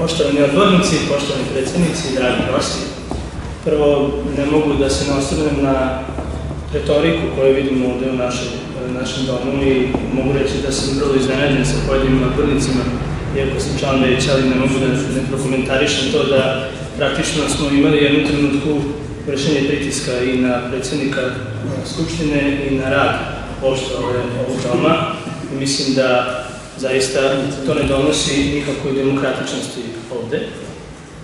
Poštovani odbornici, poštovani predsjednici i dragi gosti, prvo ne mogu da se ne osvrnem na retoriku koju vidimo ovde u našem domu i mogu reći da sam vrlo iznenađen sa pojedinim odbornicima, iako sam član veća, ali ne mogu da ne prokomentarišem to da praktično smo imali jednu trenutku vršenje pritiska i na predsjednika Skupštine i na rad uopšte ovog doma. I mislim da zaista to ne donosi nikakvoj demokratičnosti ovde,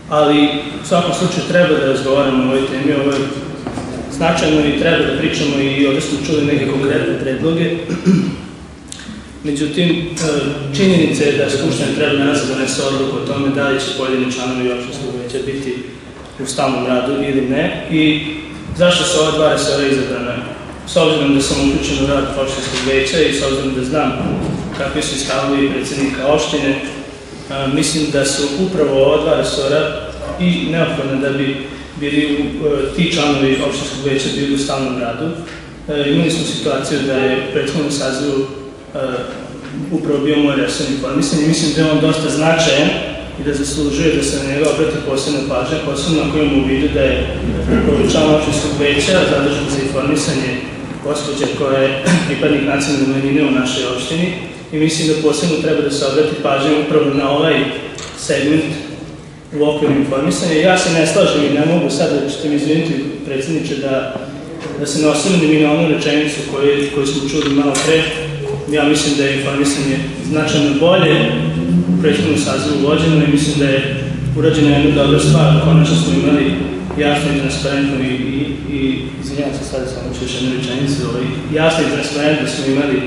ali u svakom slučaju treba da razgovaramo o ovoj temi, ovo je značajno i treba da pričamo i ovde smo čuli neke konkretne predloge. Međutim, činjenica je da Skupština treba danas da donese odluku o tome da li će pojedini članovi opštinskog veća biti u stalnom radu ili ne i zašto su ova dva resora izabrana. S obzirom da sam uključen u rad opštinskog veća i s obzirom da znam kakvi su stavovi predsjednika opštine, mislim da su upravo ova dva resora i neophodna da bi bili ti članovi opštinskog veća bili u stalnom radu. Imali smo situaciju da je u prethodnom sazivu upravo bio moj resor informisanje i mislim da je on dosta značajan i da zaslužuje da se na njega obrati posebna pažnja, posebno ako imamo u vidu da je član opštinskog veća zadužen za informisanje gospođa koja je pripadnik nacionalne manjine u našoj opštini i mislim da posebno treba da se obrati pažnja upravo na ovaj segment u okviru informisanja. Ja se ne slažem i ne mogu sad, da ćete mi izviniti predsjedniče, da se ne osvrnem i na onu rečenicu koju smo čuli malo pre. Ja mislim da je informisanje značajno bolje u prethodnom sazivu vođeno i mislim da je urađena jedna dobra stvar. Konačno smo imali jasno i transparentno i izvinjavam se, sad samo ću još jednu rečenicu, jasno i transparentno smo imali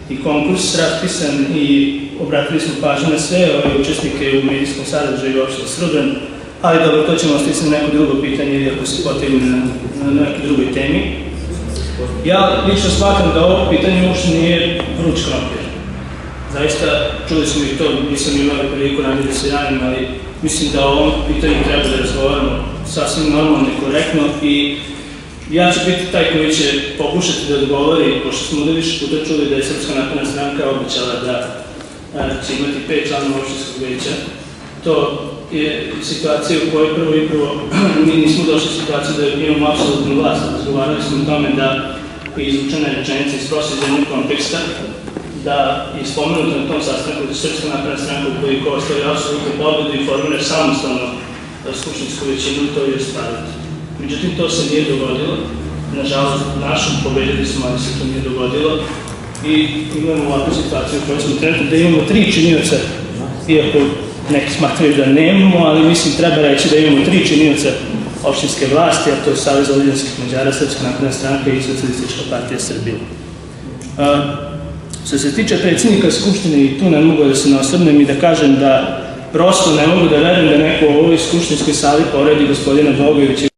i konkurs raspisan i obratili smo pažnju na sve ove učesnike u medijskom sadržaju opštine Srben, ali dobro, to ćemo ostaviti na neko drugo pitanje ili ako se potegnu na nekoj drugoj temi. Ja lično smatram da ovo pitanje uopšte nije vruć krompir. Zaista, čuli smo i to, nisam imao priliku ranije da se javim, ali mislim da o ovom pitanju treba da razgovaramo sasvim normalno i korektno i ja ću biti taj koji će pokušati da odgovori, pošto smo ovde više puta čuli da je Srpska napredna stranka obećala da će imati 5 članova opštinskog veća. To je situacija u kojoj prvo mi nismo došli u situaciju da imamo apsolutnu vlast. Razgovarali smo o tome da je izvučena rečenica iz prosveđenog konteksta, da je spomenuto na tom sastanku da Srpska napredna stranka ukoliko ostavi apsolutnu pobedu i formira samostalno skupštinsku većinu, to je staviti. Međutim, to se nije dogodilo. Nažalost, našom pobedili smo, ali se to nije dogodilo. I imamo ovakvu situaciju u kojoj smo trenutno da imamo 3 činioca, iako neki smatraju da nemamo, ali mislim treba reći da imamo 3 činioca opštinske vlasti, a to je Savez vojvođanskih Mađara, Srpska napredna stranka i Socijalistička partija Srbije. Što se tiče predsjednika Skupštine, i tu ne mogu da se ne osvrnem i da kažem da prosto ne mogu da verujem da neko u ovoj skupštinskoj sali poredi gospodina Bogojevića